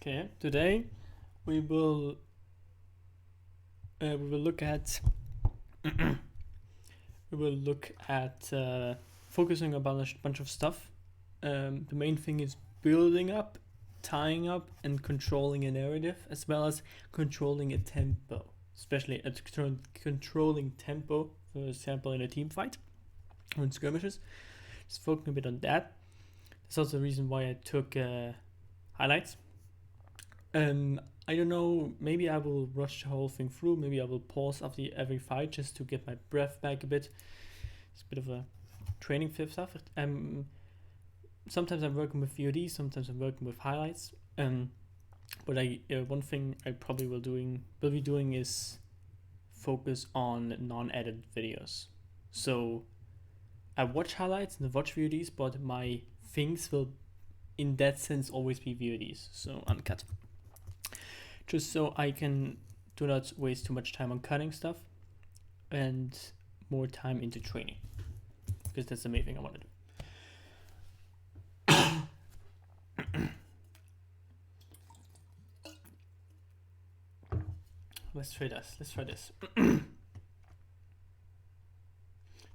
Okay, today we will look at focusing on a bunch of stuff. The main thing is building up, tying up, and controlling a narrative, as well as controlling a tempo, especially controlling tempo, for example, in a team fight or in skirmishes. Just focusing a bit on that. That's also the reason why I took highlights. I don't know, maybe I will rush the whole thing through, maybe I will pause after every fight just to get my breath back a bit. It's a bit of a training stuff. Sometimes I'm working with VOD, sometimes I'm working with highlights. But one thing I probably will be doing is focus on non-edited videos. So I watch highlights and I watch VODs, but my things will in that sense always be VODs, so uncut. Just so I can do not waste too much time on cutting stuff and more time into training, because that's the main thing I want to do. Let's try this.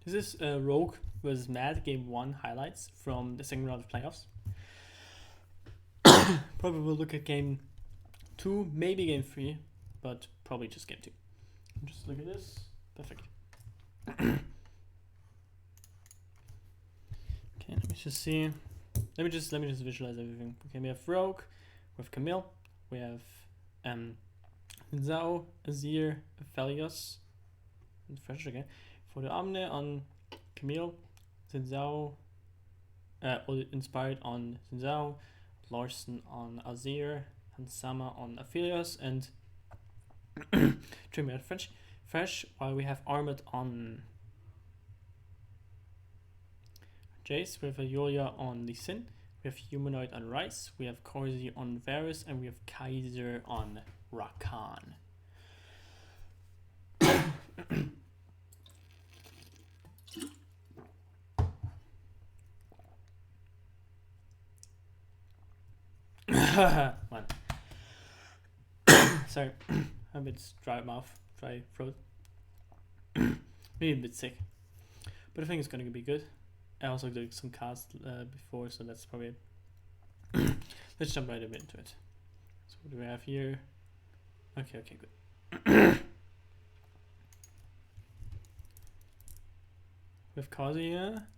This is Rogue vs Mad Game 1 highlights from the second round of playoffs. Probably will look at Game 2, maybe Game 3, but probably just Game 2. Just look at this. Perfect. Okay, let me just see. Let me just visualize everything. Okay, we have Rogue, we have Camille, we have Zhao, Azir, Aphelios, and Fresh again. For the Omni on Camille, Zhao, inspired on Zhao, Larson on Azir, and Sama on Aphelios, and Trimmy at Fresh, while we have Armored on Jace, we have Yulia on Lee Sin, we have Humanoid on Rice, we have Corsi on Varus, and we have Kaiser on Rakan. Sorry, I'm a bit dry mouth, dry throat. Maybe a bit sick, but I think it's gonna be good. I also did some cast before, so that's probably it. Let's jump right a bit into it. So what do we have here? Okay, good. We have Kazi here.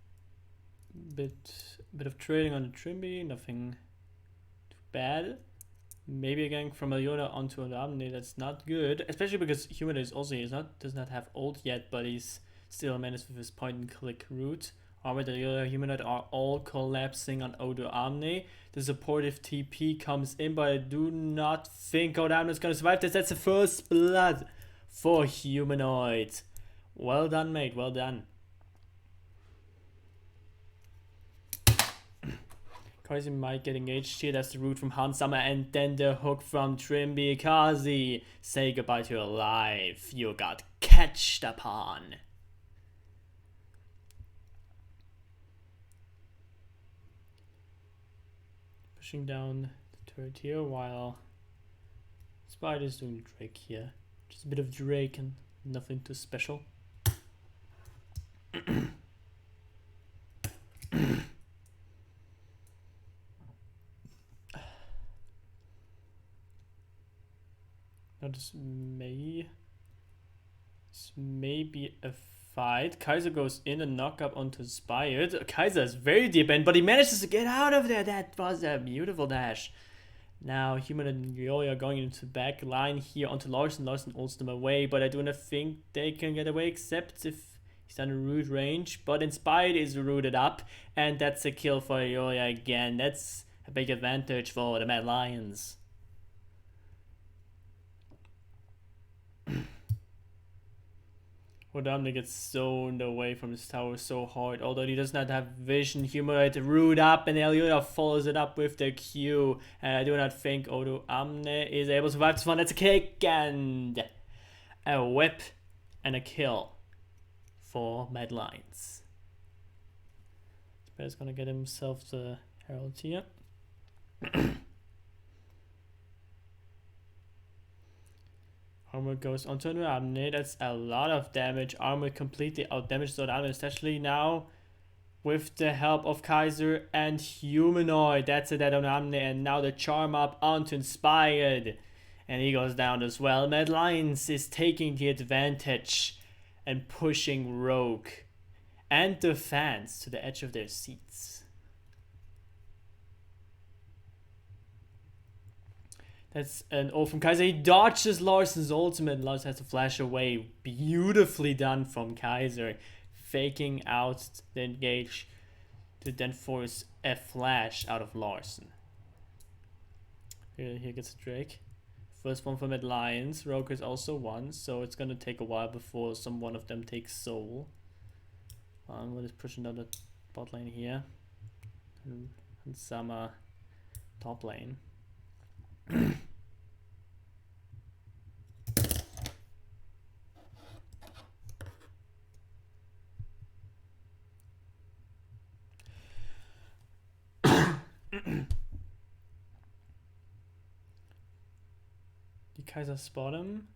Bit of trading on the Trimby, nothing too bad. Maybe a gank from Alyona onto an Omni, that's not good. Especially because Humanoid is also does not have ult yet, but he's still a menace with his point and click route. Armored and Humanoid are all collapsing on Odo Omni. The supportive TP comes in, but I do not think Odo Omni is gonna survive this. That's the first blood for Humanoid. Well done, mate, well done. Kazi might get engaged here. That's the route from Hansama, and then the hook from Trimby. Kazi, say goodbye to your life. You got catched upon. Pushing down the turret here while Spider's doing Drake here. Just a bit of Drake and nothing too special. Now this may be a fight. Kaiser goes in and knock up onto Inspired. Kaiser is very deep in, but he manages to get out of there. That was a beautiful dash. Now Human and Yoya are going into the back line here onto Larson. Larson ults them away, but I do not think they can get away except if he's on a root range. But Inspired is rooted up, and that's a kill for Yoya again. That's a big advantage for the Mad Lions. Odamne gets zoned away from his tower so hard, although he does not have vision. Humanoid root up, and Elyona follows it up with the Q. And I do not think Odo Amne is able to survive this one. That's a kick and a whip and a kill for Mad Lions. Bear's gonna get himself the Herald here. Armor goes onto an Omni. That's a lot of damage. Armor completely outdamaged the Omni, especially now with the help of Kaiser and Humanoid. That's it, that on Omni. And now the charm up onto Inspired. And he goes down as well. Mad Lions is taking the advantage and pushing Rogue and the fans to the edge of their seats. That's an ult from Kaiser. He dodges Larson's ultimate, and Larson has to flash away. Beautifully done from Kaiser. Faking out the engage to then force a flash out of Larson. Here gets a Drake. First one from Mad Lions. Rogue is also one, so it's gonna take a while before one of them takes Soul. What is pushing down the bot lane here? And Sama top lane. Did Kaiser spot him?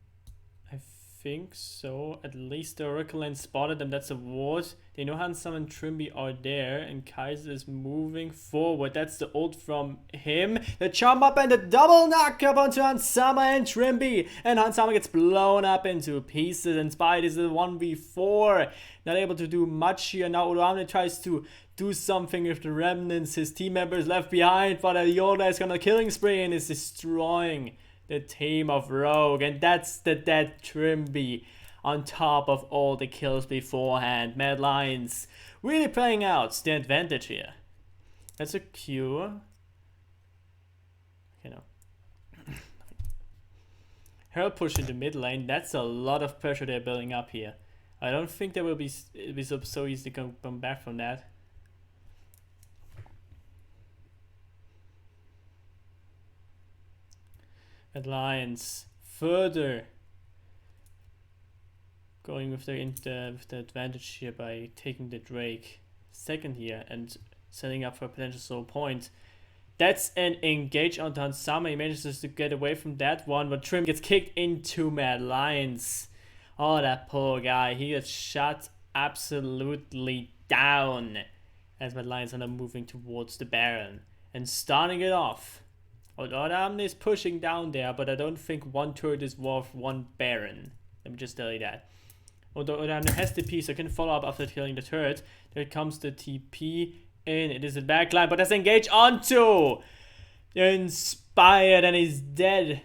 I think so. At least the Oracle Lane spotted them. That's a ward. They know Hansam and Trimby are there, and Kaiser is moving forward. That's the ult from him. The chomp up and the double knock up onto Hansama and Trimby. And Hansama gets blown up into pieces. Inspired is the 1v4. Not able to do much here. Now Uramne tries to do something with the remnants. His team members left behind, but Yoda is gonna killing spree and is destroying the team of Rogue, and that's the dead Trimby on top of all the kills beforehand. Mad Lions really playing out the advantage here. That's a Q. Okay, no. Herald push in the mid lane. That's a lot of pressure they're building up here. I don't think they will be so easy to come back from that. Mad Lions further going with the advantage here by taking the Drake second here and setting up for a potential soul point. That's an engage on Hansama. He manages to get away from that one, but Trim gets kicked into Mad Lions. Oh, that poor guy. He gets shot absolutely down as Mad Lions are now moving towards the Baron and starting it off. Odamne is pushing down there, but I don't think one turret is worth one Baron. Let me just tell you that. Although Odamne has the piece, so can follow up after killing the turret. There comes the TP in. It is a backline, but that's engaged onto Inspired, and he's dead.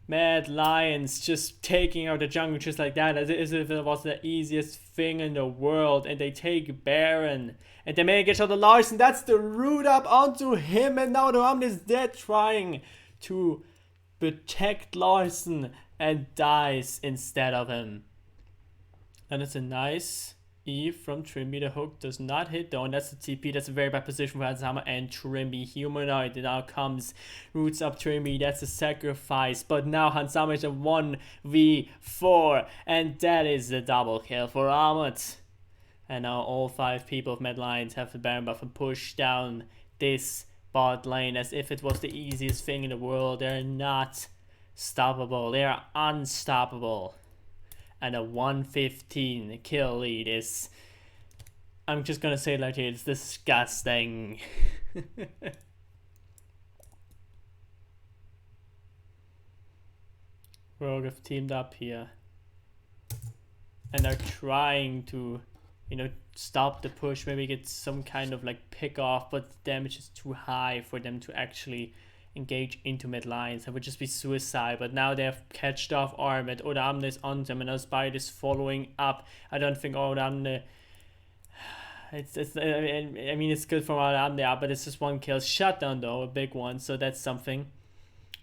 Mad Lions just taking out the jungle just like that, as if it was the easiest thing in the world. And they take Baron. And they may get out the Larson. That's the root up onto him. And now the Omni is dead, trying to protect Larson, and dies instead of him. And it's a nice E from Trimby. The hook does not hit though, and that's the TP. That's a very bad position for Hansama and Trimby. Humanoid now comes, roots up Trimby. That's a sacrifice, but now Hansama is a 1v4, and that is the double kill for Armored. And now all 5 people of Mad Lions have the Baron buff and push down this bot lane as if it was the easiest thing in the world. They're not stoppable. They are unstoppable. And a 115 kill lead is, I'm just gonna say it like it's disgusting. Rogue have teamed up here and are trying to, you know, stop the push, maybe get some kind of like pick off, but the damage is too high for them to actually engage into Mid Lions. That would just be suicide. But now they have catched off Armored. Odamne is on them, and now Spider is following up. I don't think Odamne, I mean it's good from Odamne, but it's just one kill. Shutdown though, a big one, so that's something.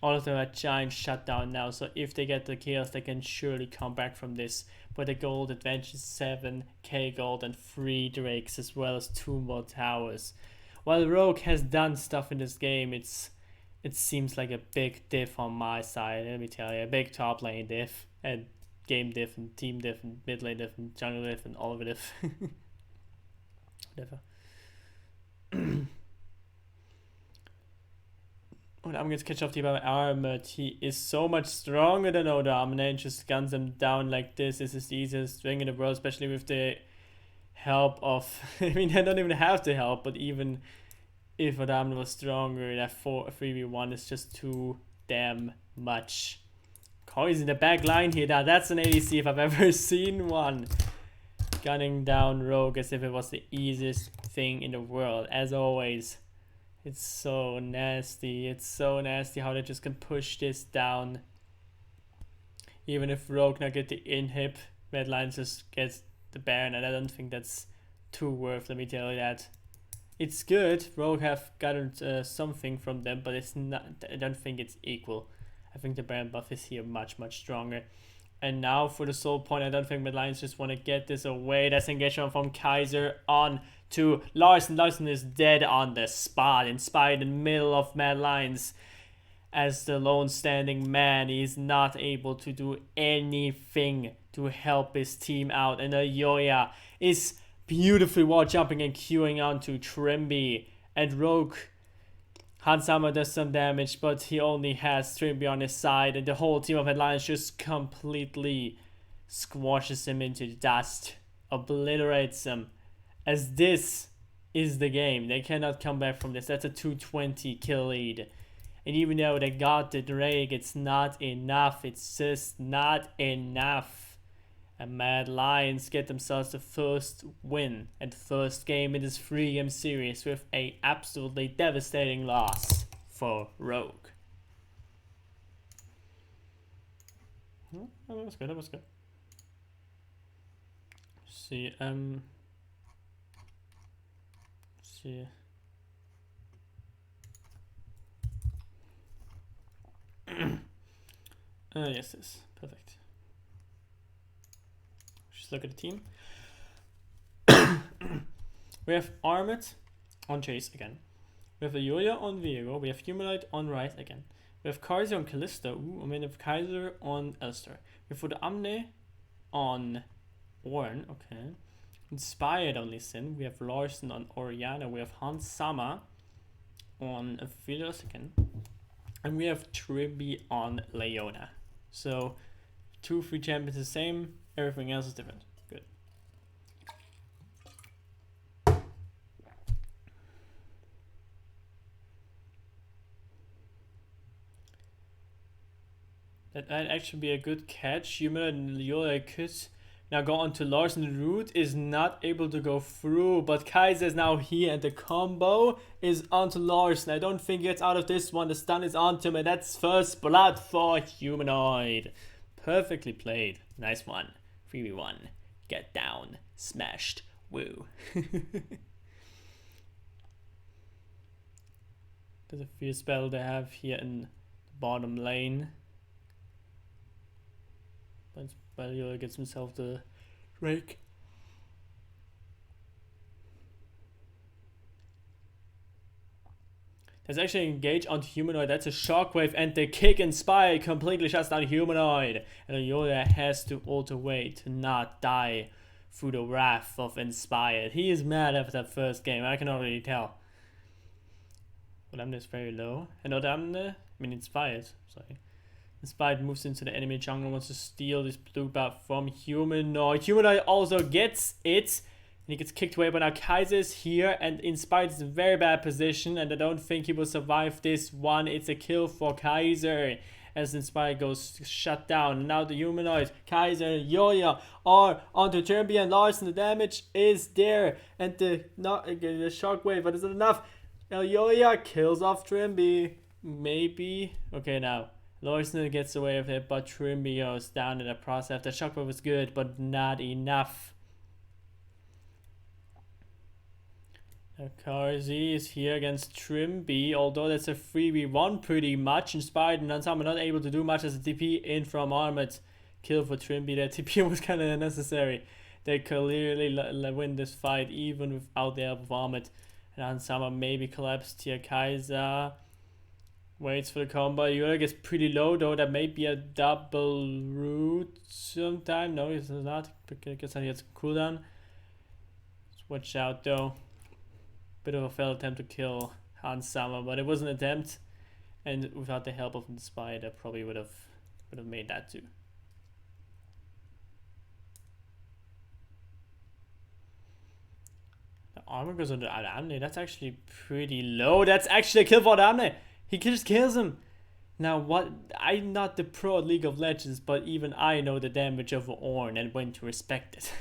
All of them are giant shutdown now, so if they get the kills, they can surely come back from this. But the gold advantage is 7k gold and 3 Drakes, as well as 2 more towers. While Rogue has done stuff in this game, it seems like a big diff on my side. Let me tell you, a big top lane diff, and game diff, and team diff, and mid lane diff, and jungle diff, and all of it diff. Whatever. I'm gonna catch off the armored. He is so much stronger than Odamne and just guns him down like this. This is the easiest thing in the world, especially with the help of... I mean, I don't even have the help, but even if Odamne was stronger, that 3v1 is just too damn much. Kai's in the back line here. Now that's an ADC if I've ever seen one. Gunning down Rogue as if it was the easiest thing in the world, as always. It's so nasty. It's so nasty how they just can push this down. Even if Rogue now get the inhib, Red Lion just gets the Baron, and I don't think that's too worth, let me tell you that. It's good. Rogue have gotten something from them, but it's not. I don't think it's equal. I think the Baron buff is here much, much stronger. And now for the soul point, I don't think Mad Lions just want to get this away. That's engagement from Kaiser on to Larson. Larson is dead on the spot, inspired in the middle of Mad Lions. As the lone standing man, he's not able to do anything to help his team out. And Yoya is beautifully wall jumping and queuing onto Trimby. And Rogue Hansama does some damage, but he only has Trimby on his side, and the whole team of Headlines just completely squashes him into dust, obliterates him. As this is the game, they cannot come back from this. That's a 220 kill lead. And even though they got the Drake, it's not enough. It's just not enough. And Mad Lions get themselves the first win and first game in this 3-game series with a absolutely devastating loss for Rogue. Oh, that was good, that was good. See, see. Yes, yes, perfect. Just look at the team. We have Armored on Chase again. We have Yulia on Viego. We have Humanoid on Rice again. We have Kaiser on Callista. Ooh, and we have Kaiser on Elster. We have the Amne on Orn. Okay. Inspired on Lee Sin. We have Larson on Oriana. We have Hans Sama on Aphelios again. And we have Trimby on Leona. So 2-3 champions the same. Everything else is different. Good. That might actually be a good catch. Humanoid and Leola could now go on to Larson. The root is not able to go through, but Kaiser is now here, and the combo is onto Larson. I don't think he gets out of this one. The stun is onto him, and that's first blood for Humanoid. Perfectly played. Nice one. 3v1. Get down. Smashed. Woo. There's a fear spell they have here in the bottom lane. But Baliola gets himself the Drake. There's actually engage onto Humanoid. That's a shockwave, and the kick Inspire completely shuts down Humanoid. And Yoda has to ult away to not die through the wrath of Inspired. He is mad after that first game, I can already tell. Odamne is very low. And Odamne, I mean Inspired, sorry. Inspired moves into the enemy jungle, wants to steal this blue buff from Humanoid. Humanoid also gets it. And he gets kicked away, but now Kaiser is here, and Inspired is in a very bad position, and I don't think he will survive this one. It's a kill for Kaiser, as Inspired goes shut down. And now the Humanoid, Kaiser, Yoya are onto Trimby and Larson. The damage is there, and the shockwave, but is it enough? Now Yoya kills off Trimby. Maybe. Okay, now Larson gets away with it, but Trimby goes down in the process. The shockwave was good, but not enough. Karzi is here against Trimby, although that's a 3v1 pretty much. Inspired and Nansama not able to do much as a TP in from Armored. Kill for Trimby. That TP was kind of unnecessary. They clearly win this fight even without the help of Armored. And Nansama maybe collapsed here. Kaiser waits for the combo. Yura gets pretty low though. That may be a double root sometime. No, it's not. I guess he has a cooldown. Watch out though. Bit of a failed attempt to kill Hans Sama, but it was an attempt. And without the help of the spider, probably would have made that too. The armor goes on to Adamne. That's actually pretty low. That's actually a kill for Adamne. He just kills him. Now what? I'm not the pro at League of Legends, but even I know the damage of Ornn and when to respect it.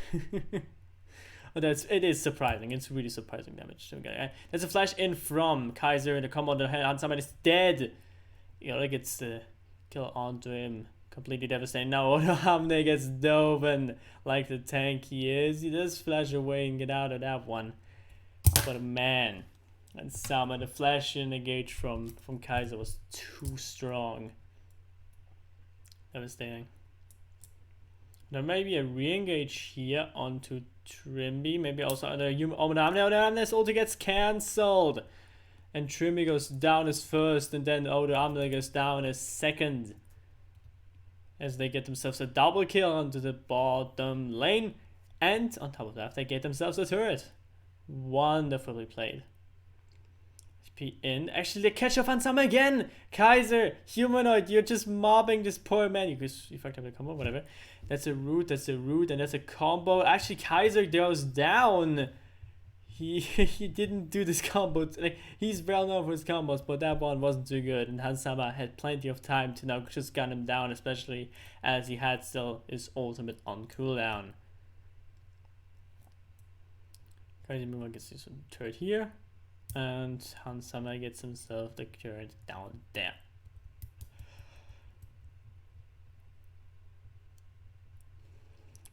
But it is surprising. It's really surprising damage. Okay, there's a flash in from Kaiser and the combo on the hand. Somebody's dead. You know, like it's the kill onto him. Completely devastating. Now Hamne gets Doven like the tank he is. He does flash away and get out of that one. But man, and Sama, the flash in the gauge from Kaiser was too strong. Devastating. There may be a re-engage here onto Trimby. Maybe also under human. Oh, Hamne's ulti gets cancelled. And Trimby goes down as first, and then Hamne goes down as second. As they get themselves a double kill onto the bottom lane. And on top of that, they get themselves a turret. Wonderfully played. TP in. Actually, they catch off on some again. Kaiser, humanoid, you're just mobbing this poor man. You fucked up the combo, whatever. That's a root, and that's a combo. Actually, Kaiser goes down. He didn't do this combo. Like, he's well known for his combos, but that one wasn't too good. And Hansama had plenty of time to now just gun him down, especially as he had still his ultimate on cooldown. Crazy Moonlight gets his turret here, and Hansama gets himself the turret down there.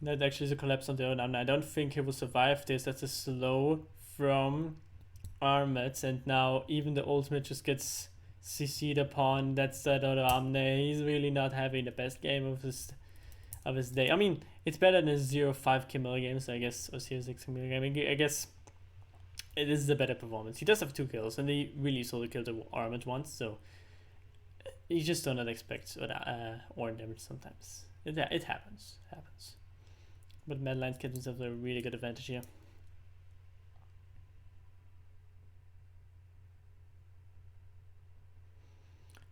That actually is a collapse on the other. I don't think he will survive this. That's a slow from Armet, and now even the ultimate just gets CC'd upon. That's that other Amne. He's really not having the best game of his day. I mean, it's better than 0.5 kill games, I guess, or 0.6 kill game. I guess it is a better performance. He does have 2 kills, and he really solely killed the Armet once, so you just don't expect Ornn damage sometimes. It happens. But Madeline's gets himself a really good advantage here.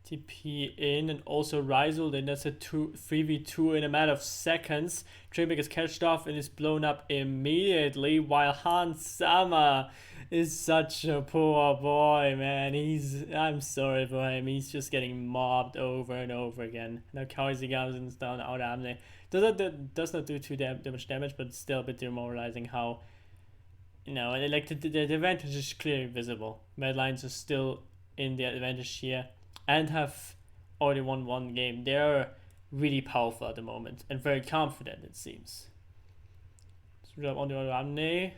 TP in, and also Rizul, then that's a 3v2 in a matter of seconds. Trimby gets catched off and is blown up immediately, while Hansama is such a poor boy, man. I'm sorry for him. He's just getting mobbed over and over again. Now Kaiser comes down out Amne. Does not do too much damage, but it's still a bit demoralizing how, you know, like the advantage is clearly visible. Madeline's are still in the advantage here and have already won one game. They're really powerful at the moment and very confident, it seems. So on the other Amne.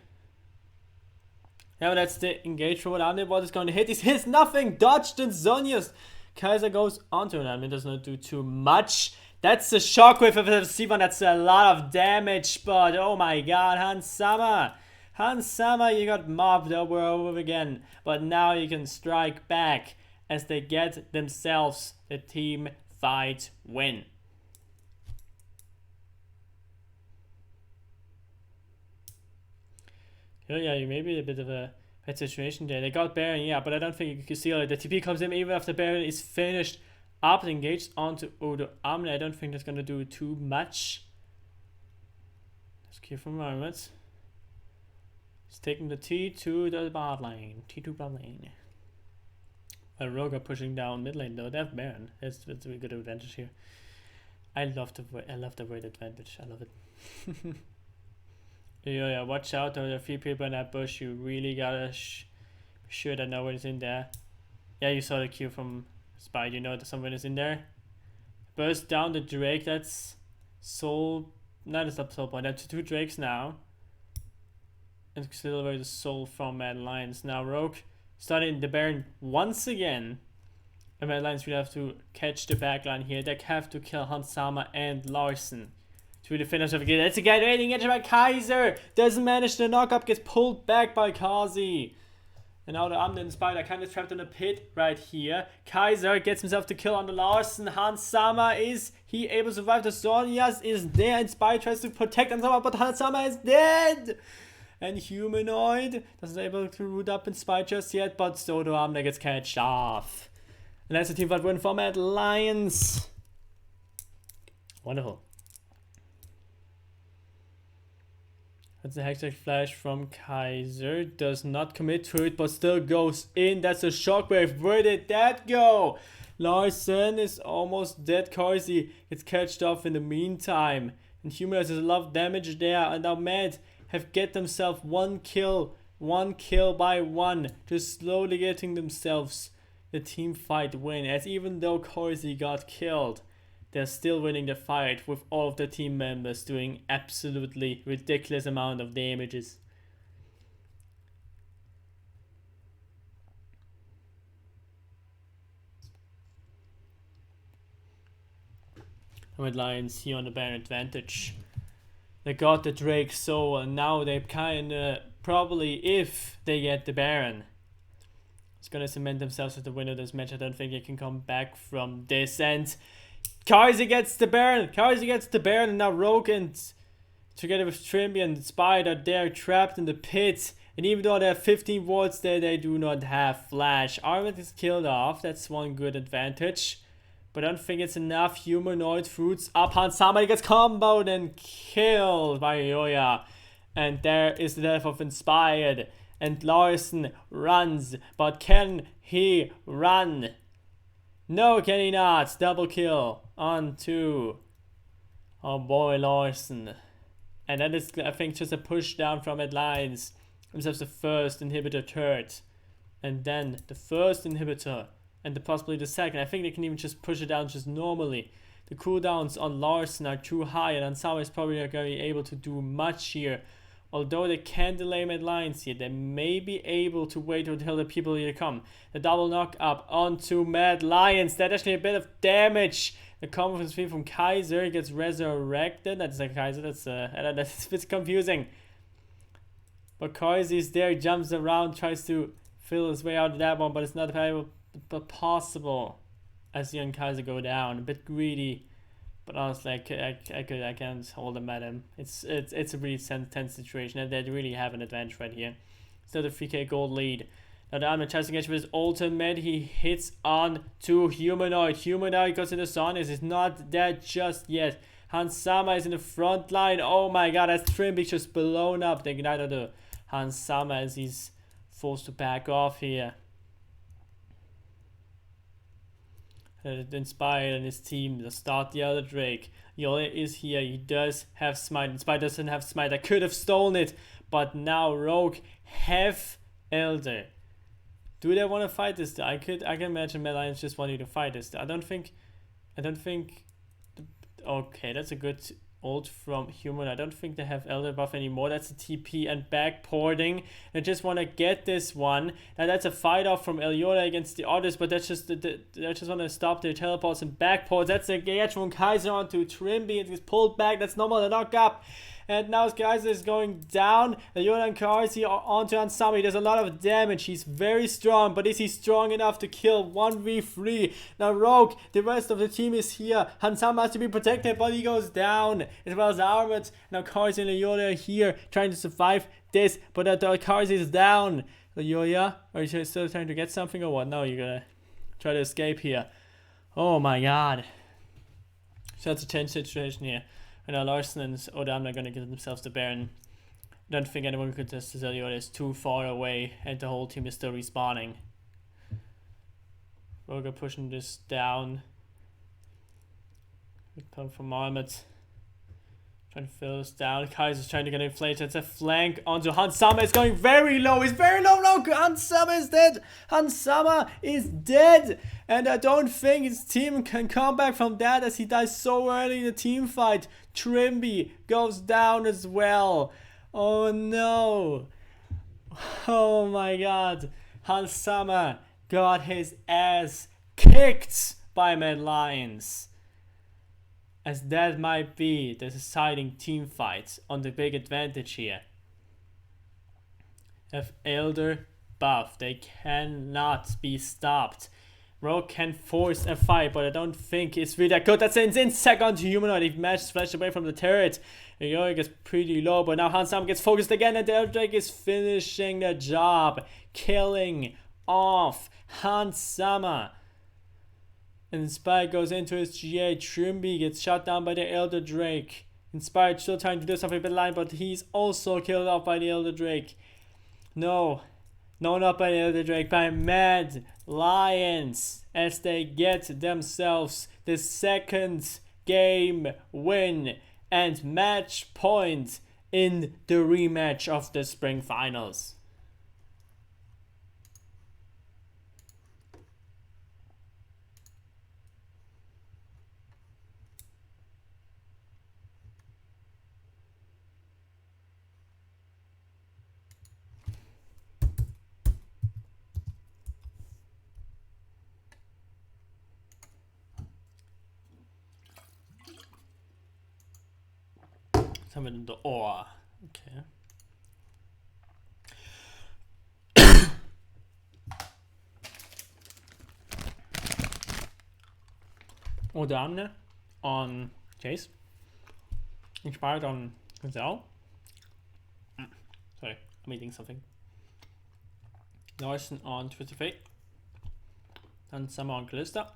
Now that's the engage for what Amne was going to hit. He hits nothing, dodged and Zonius. Kaiser goes onto an Amne, does not do too much. That's a shockwave of the C1, that's a lot of damage, but oh my god, Hansama, you got mobbed over again. But now you can strike back as they get themselves the team fight win. Yeah, you may be a bit of a bad situation there. They got Baron, yeah, but I don't think you can see it. The TP comes in even after Baron is finished. Up engaged onto Odo Amne. I don't think that's gonna do too much. Let's keep from Armet. He's taking the T to the bot lane. T2 bot lane. Rogue are pushing down mid lane though. They have Baron. That's a really good advantage here. I love the word advantage. I love it. Yeah, watch out. There are a few people in that bush. You really gotta be sure that no one is in there. Yeah, you saw the Q from Spy, you know that someone is in there. Burst down the Drake, that's Soul. No, that's not Soul Point. That's 2 Drakes now. And Silver the Soul from Mad Lions. Now Rogue starting the Baron once again. And Mad Lions will have to catch the backline here. They have to kill Hansama and Larson to the finish of the game. That's a guy raiding edge by Kaiser. Doesn't manage the knock up, gets pulled back by Kazi. And now the Amne Spider kind of trapped in a pit right here. Kaiser gets himself to kill on the Larson. Hansama, is he able to survive? The Zonias is there and Spy tries to protect Hansama, but Hansama is dead! And Humanoid doesn't able to root up in Spy just yet, but Sodo Amne gets catched off. And that's a team fight win for Mad Lions. Wonderful. That's a Hextech Flash from Kaiser. Does not commit to it, but still goes in. That's a shockwave. Where did that go? Larson is almost dead. Carsey gets catched off in the meantime. And Humanoid has a lot of damage there. And now Mad have get themselves one kill by one. Just slowly getting themselves the team fight win. As even though Carsey got killed, they're still winning the fight with all of the team members doing absolutely ridiculous amount of damages. Red Lions here on the Baron advantage. They got the Drake, so now they kinda probably, if they get the Baron, it's gonna cement themselves as the winner of this match. I don't think they can come back from this. And Karzy gets the Baron. And now Rogue and together with Trimby and Spider, they're trapped in the pit. And even though they have 15 wards there, they do not have Flash. Armand is killed off. That's one good advantage. But I don't think it's enough. Humanoid fruits up. Somebody gets comboed and killed by Yoya. And there is the death of Inspired. And Larson runs. But can he run? No, can he not? Double kill on two. Oh boy, Larson. And that is, I think, just a push down from Red Lions. Themselves the first inhibitor turret. And then the first inhibitor. And possibly the second. I think they can even just push it down just normally. The cooldowns on Larson are too high. And Ansama is probably not going to be able to do much here. Although they can delay Mad Lions here, they may be able to wait until the people here come. The double knock up onto Mad Lions. That's actually a bit of damage. The combo from Kaiser gets resurrected. That's like Kaiser. That's a bit confusing. But Kaiser is there, jumps around, tries to fill his way out of that one, but it's not possible. As young Kaiser go down, a bit greedy. But honestly, I can't hold them at him. It's a really tense situation, and they really have an advantage right here. Still the 3k gold lead. Now the Armor tries to get with his ultimate. He hits on to Humanoid. Humanoid goes in the sun. Is not dead just yet. Hansama is in the front line. Oh my god, that's Trimby just blown up. The igniter to Hansama as he's forced to back off here. Inspired and his team to start the other Drake. Yola is here. He does have Smite. Inspired doesn't have Smite. I could have stolen it, but now Rogue have Elder. Do they want to fight this? I can imagine Mad Lions just want you to fight this. I don't think. Okay, that's a good ult from Human. I don't think they have Elder buff anymore. That's a TP and backporting. They just want to get this one. Now that's a fight off from Eliola against the others, but that's just they just want to stop their teleports and backports. That's a gauge from Kaiser onto Trimby. It gets pulled back. That's normal. The knock up. And now Kaiser is going down. Eliola and Karzy are onto Ansami. There's a lot of damage. He's very strong, but is he strong enough to kill 1v3? Now Rogue, the rest of the team is here. Hansama has to be protected, but he goes down. As well as Armored. Now Karzy and Eliola are here trying to survive this, but Karzy is down. Eliola, are you still trying to get something or what? No, you're gonna try to escape here. Oh my god. So that's a tense situation here. And now Larson and Odam are going to get themselves the Baron. I don't think anyone could contest this. Eliola is too far away and the whole team is still respawning. Roger pushing this down. Good pump from Armut. Trying to fill this down. Kaiser's trying to get inflated. It's a flank onto Hansama. It's going very low. It's very low. No, Hansama is dead. Hansama is dead. And I don't think his team can come back from that as he dies so early in the team fight. Trimby goes down as well. Oh no. Oh my god. Hansama got his ass kicked by Mad Lions. As that might be the deciding team fight on the big advantage here. Have Elder buff. They cannot be stopped. Rogue can force a fight, but I don't think it's really that good. That's an insane second to Humanoid. He managed to flash away from the turret. Yoic is pretty low, but now Hansam gets focused again, and the Elder Drake is finishing the job. Killing off Hansama. Inspired goes into his GA. Trimby gets shot down by the Elder Drake. Inspired still trying to do something with the line, but he's also killed off by the Elder Drake. No, not by the Elder Drake, by Mad Lions, as they get themselves the second game win and match point in the rematch of the spring finals. Something in the ore. Okay. Odamne on Chase. Inspired on Gonzalo. Sorry, I'm eating something. Larson on Twisted Fate. Then Summer on Callista.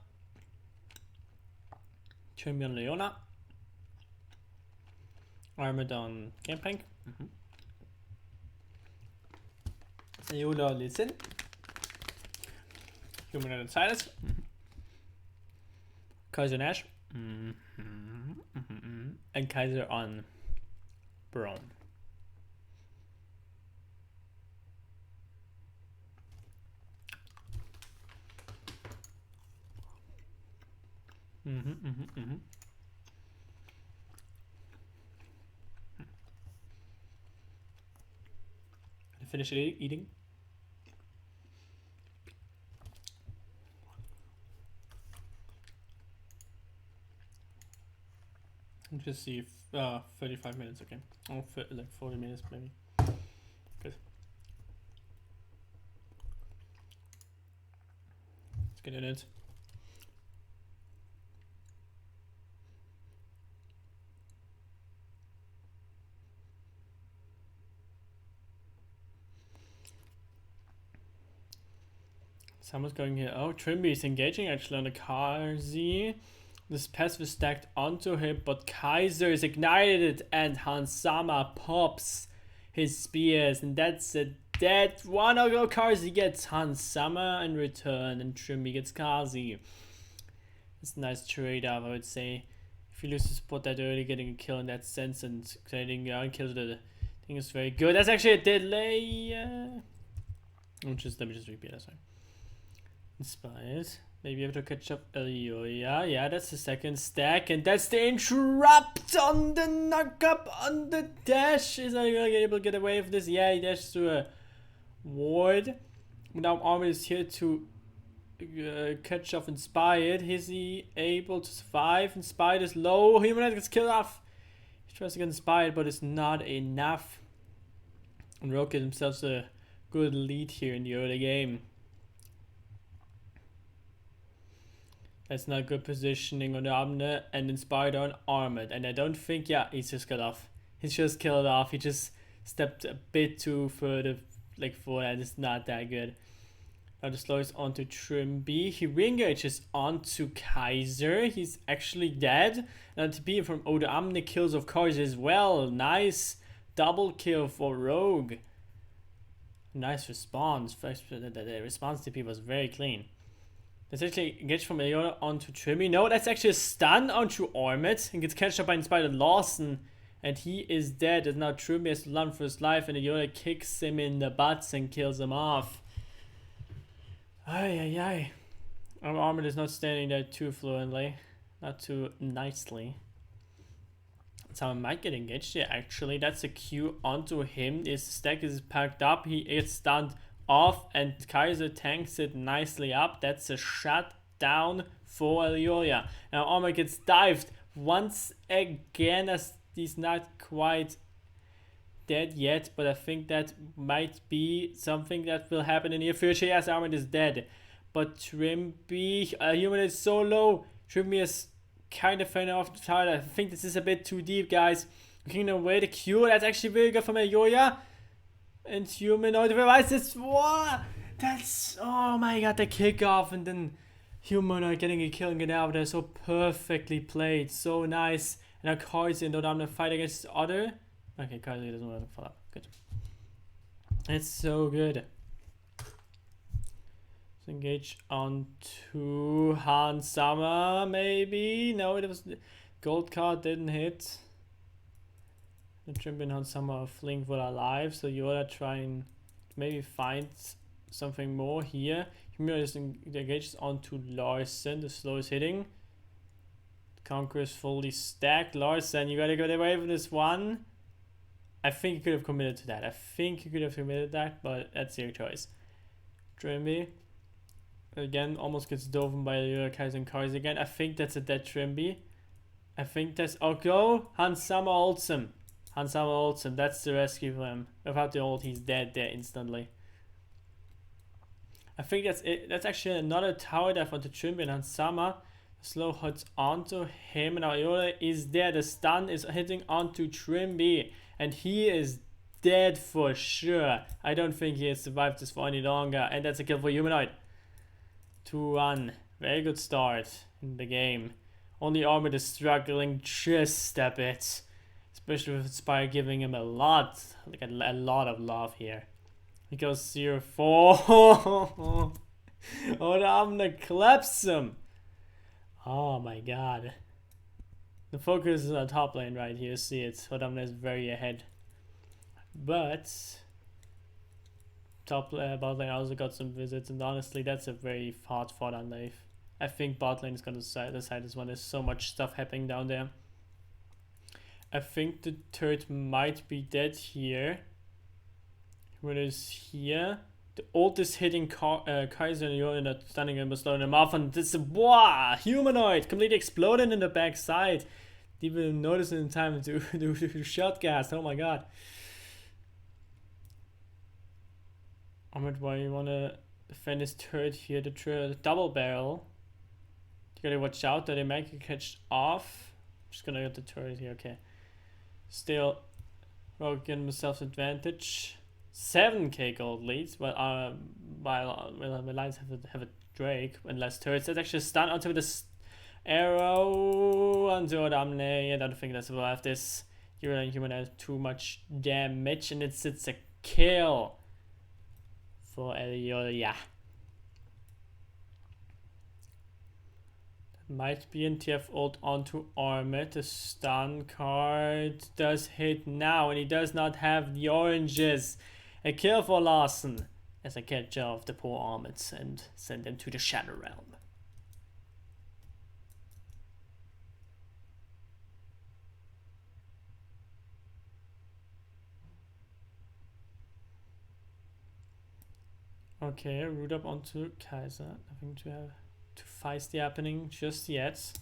Trimby on Leona. Armored on Gameplank. Yoda on Listen. Human on Silas. Kaiser Nash. And Kaiser on Braun. Finish eating. Just see if 35 minutes, okay. Oh, like 40 minutes maybe. Good. Let's get in it. Someone's going here. Oh, Trimby is engaging actually on the Karzi. This passive is stacked onto him, but Kaiser is ignited and Hansama pops his spears. And that's a dead one. Oh, Karzi gets Hansama in return and Trimby gets Karzi. It's a nice trade off, I would say. If you lose the support that early, getting a kill in that sense and getting kills the thing is very good. That's actually a delay. Let me just repeat that. Sorry. Inspired. Maybe able to catch up Elioya. Yeah, that's the second stack. And that's the interrupt on the knock up on the dash. Is he gonna get able to get away with this? Yeah, he dashes to a ward. Now Armin is here to catch off Inspired. Is he able to survive? Inspired is low. Human gets killed off. He tries to get Inspired, but it's not enough. And Rogue gets himself a good lead here in the early game. That's not good positioning on the Abner and Inspired on Armored. And I don't think, yeah, he's just got off. He's just killed off. He just stepped a bit too further, like for that. It's not that good. Now the slow is onto Trimby. He re-engages onto Kaiser. He's actually dead. Now to be from Oda Amne kills of Kaiser as well. Nice double kill for Rogue. Nice response. The response TP was very clean. That's actually engaged from Leona onto Trimby. No, that's actually a stun onto Armored. And gets catched up by Inspired Lawson. And he is dead. And now Trimby has to run for his life. And Leona kicks him in the butts and kills him off. Ay. Our Armored is not standing there too fluently. Not too nicely. Someone might get engaged here actually. That's a Q onto him. His stack is packed up. He gets stunned off and Kaiser tanks it nicely up. That's a shutdown for Elioya. Now Armored gets dived once again as he's not quite dead yet, but I think that might be something that will happen in the near future. Yes, Armored is dead. But Trimby, Human is so low. Trimby is kind of falling off the chart. I think this is a bit too deep, guys. Looking away the Q. That's actually very good from Elioya. And Humanoid realizes, what? That's, oh my god, the kickoff, and then Humanoid getting a kill and getting out of there. So perfectly played. So nice. And now Kaiser and Odamne fight against the other. Okay, Kaiser doesn't want to follow up. Good. It's so good. Let's engage on to Hansama, maybe? No, it was... Gold card didn't hit. The Trimby and Hansama are fleeing for their lives. So Yoda trying to maybe find something more here. Humanoid is engaged onto Larsen. The slow is hitting. Conqueror is fully stacked. Larsen, you gotta get away from this one. I think you could have committed to that. But that's your choice. Trimby. Again, almost gets dove by the Kaiser and Kaiser again. I think that's a dead Trimby. I think that's... Oh, go! Hansama ults him. That's the rescue for him. Without the ult, he's dead there instantly. I think that's it. That's actually another tower dive onto Trimby and Hansama. Slow hits onto him, and Ayola is there. The stun is hitting onto Trimby, and he is dead for sure. I don't think he has survived this for any longer, and that's a kill for Humanoid. 2-1. Very good start in the game. Only Armored is struggling just a bit, especially with Spire giving him a lot of love here. He goes 0-4. Oh, Odamne claps him. Oh my god. The focus is on top lane right here. See it. Odamne is very ahead. But bot lane also got some visits, and honestly, that's a very hard fought on lane. I think bot lane is going to decide this one. There's so much stuff happening down there. I think the turret might be dead here. What is here? The ult is hitting Kaiser and you're not stunning him, but slowing him off. And this Humanoid completely exploded in the back side. Didn't even notice in time to do shot gas. Oh my god. Ahmed, why you wanna defend this turret here? The double barrel. You gotta watch out that they might get catched off. I'm just gonna get the turret here, okay. Still, Rogue getting himself advantage. 7k gold leads, but while the lines have a Drake and less turrets. That's actually a stun onto this arrow onto Odamne. I don't think that's survive this. Human has too much damage, and it's a kill for Eliolia. Might be in TF ult onto Armit. The stun card does hit now, and he does not have the oranges. A kill for Larsen as I catch off the poor Armits and send them to the Shadow Realm. Okay, root up onto Kaiser. Nothing to feisty happening just yet.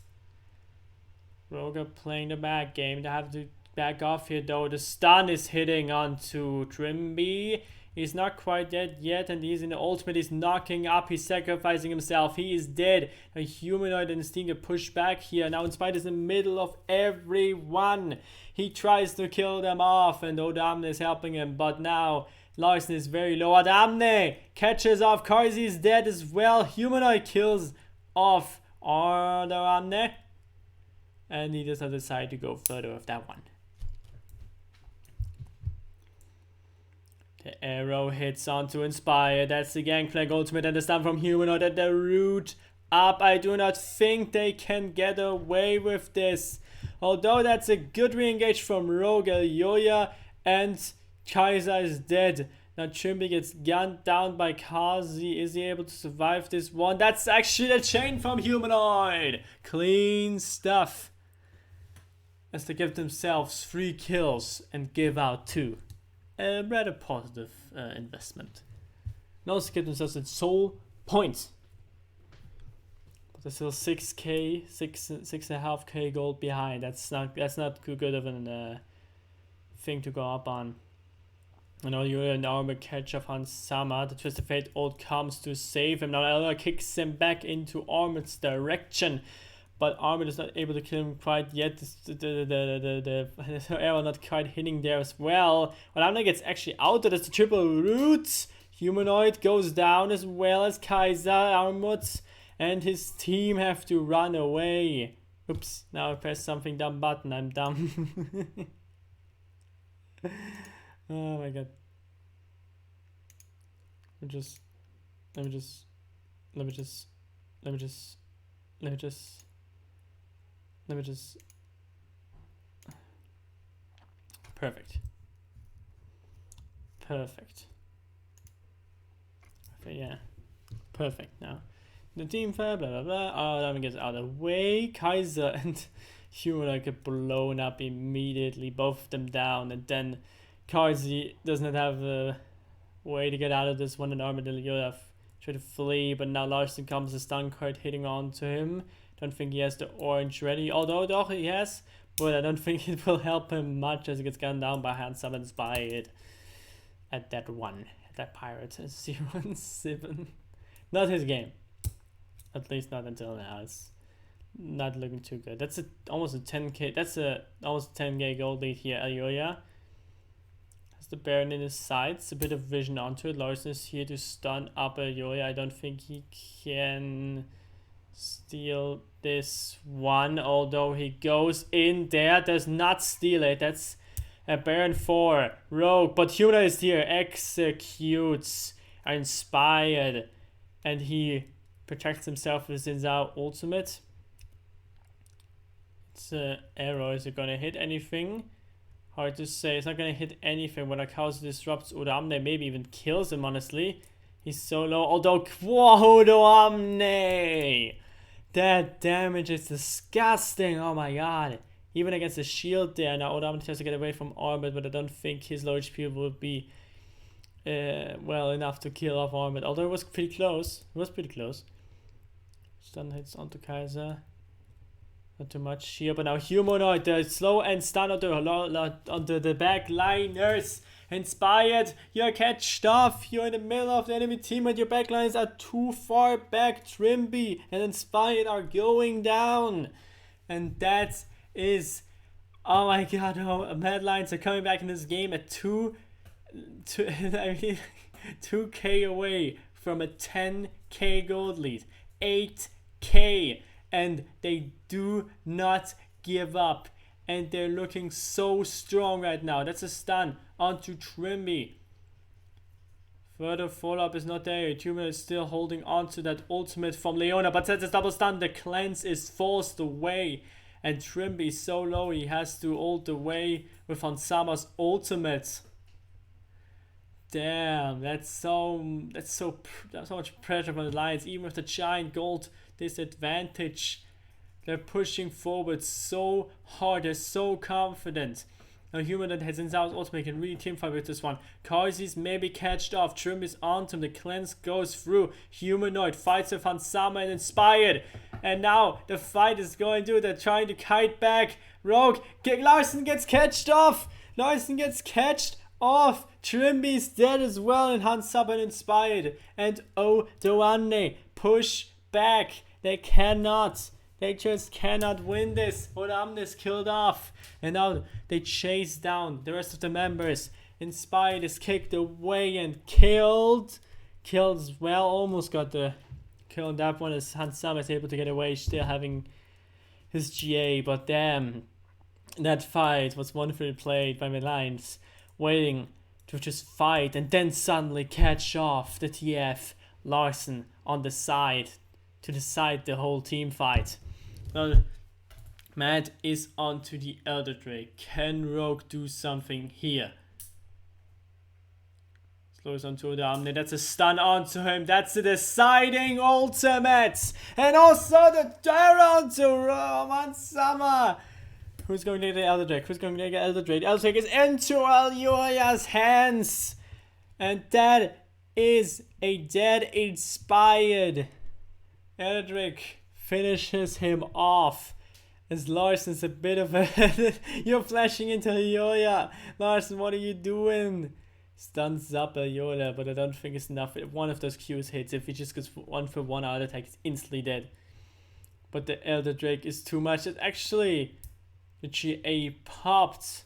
Roger playing the back game. They have to back off here though. The stun is hitting onto Trimby. He's not quite dead yet, and he's in the ultimate. He's knocking up. He's sacrificing himself. He is dead. A Humanoid and Sting get pushed back here. Now Inspired is in the middle of everyone. He tries to kill them off, and Odamne is helping him, but now Larsen is very low. Odamne catches off. Karzi is dead as well. Humanoid kills off Odamne, and he does not decide to go further with that one. The arrow hits onto Inspire. That's the Gangplank ultimate, and the stun from Humanoid at the root up. I do not think they can get away with this. Although that's a good re-engage from Rogue Eliolia, and Kaiser is dead. Now Trimby gets gunned down by Kazi. Is he able to survive this one? That's actually the chain from Humanoid. Clean stuff. As they give themselves 3 kills and give out 2. A rather positive investment. And also get themselves a soul point. But they're still 6k, 6.5k gold behind. That's not too good of a thing to go up on. I know you're an armor catch of Hansama. The Twisted Fate ult comes to save him. Now Ella kicks him back into Armid's direction. But Armid is not able to kill him quite yet. The arrow not quite hitting there as well. But Amna gets actually out. That is the triple root. Humanoid goes down as well as Kaiser. Armut and his team have to run away. Oops, now I pressed something dumb button, I'm dumb. Oh my god. Let me just perfect. Okay, yeah. Perfect now. The team fair, blah blah blah. Oh, let me get out of the way. Kaiser and Humanoid get blown up immediately, both of them down, and then Kaiser does not have a way to get out of this one, and Armadillo have tried to flee, but now Larson comes, a stun card hitting onto him. Don't think he has the orange ready, although he has, but I don't think it will help him much as he gets gunned down by hand summons by it at that one. That pirate is 0-7. Not his game. At least not until now. It's not looking too good. That's almost a 10k. That's almost 10k gold lead here. Ayoya has the Baron in his sights. A bit of vision onto it. Larson is here to stun up Ayoya. I don't think he can steal this one. Although he goes in there. Does not steal it. That's a Baron 4. Rogue. But Huna is here. Executes. Inspired. And he protects himself with his ultimate. It's arrow. Is it gonna hit anything? Hard to say. It's not gonna hit anything. When Akausa disrupts Uramne, maybe even kills him, honestly. He's so low. Although, whoa, Uramne! That damage is disgusting. Oh my god. Even against the shield there. Now Uramne tries to get away from Armored, but I don't think his low HP will be well enough to kill off Armored. Although it was pretty close. Stun hits onto Kaiser. Not too much here, but now Humanoid, the slow and stun onto the backliners. Inspired, you're catched off. You're in the middle of the enemy team, and your backlines are too far back. Trimby and Inspired are going down, and that is, oh my god, Mad Lions are coming back in this game at 2k away from a 10k gold lead. 8k, and they do not give up, and they're looking so strong right now. That's a stun onto Trimby. Further follow-up is not there. Human is still holding on to that ultimate from Leona, but that's a double stun. The cleanse is forced away, and Trimby is so low he has to ult away with Hansama's ultimate. Damn, that's so much pressure from the Lions, even with the giant gold disadvantage. They're pushing forward so hard, they're so confident. Now Human that has his ultimate can really teamfight with this one. Kaiser's maybe catched off, Trim is onto him, the cleanse goes through. Humanoid fights with Hansama and Inspired. And now the fight is going to, they're trying to kite back. Rogue, Larson gets catched off. Trimby's dead as well, and Hansama and Inspired. And Doane push back. They just cannot win this. Oramne is killed off. And now they chase down the rest of the members. Inspired is kicked away and killed. Killed as well. Almost got the kill on that one as Hansama is able to get away, still having his GA. But damn, that fight was wonderfully played by the Lions. Waiting to just fight and then suddenly catch off the TF. Larson on the side to decide the whole team fight. Now, Matt is onto the Elder Drake. Can Rogue do something here? Slows onto the Omni. That's a stun onto him. That's the deciding ultimate. And also the terror onto Hansama. Who's going to get the Elder Drake? Elder Drake is into Alyoya's hands. And that is a dead Inspired. Elder Drake finishes him off. As Larson's a bit of a... You're flashing into Alyoya. Larson, what are you doing? Stuns up Alyoya, but I don't think it's enough. If one of those Qs hits, if he just gets 1-for-1 out attack, he's instantly dead. But the Elder Drake is too much. It's actually... The GA popped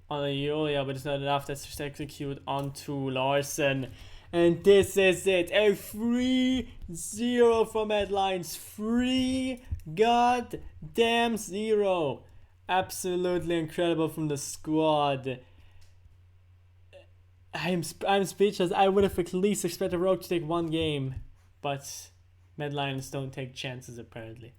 on Alyoya, but it's not enough. That's just execute onto Larson. And this is it. A 3-0 from Headlines. 3 goddamn 0. Absolutely incredible from the squad. I'm speechless. I would have at least expected Rogue to take one game, but Mad Lions don't take chances apparently.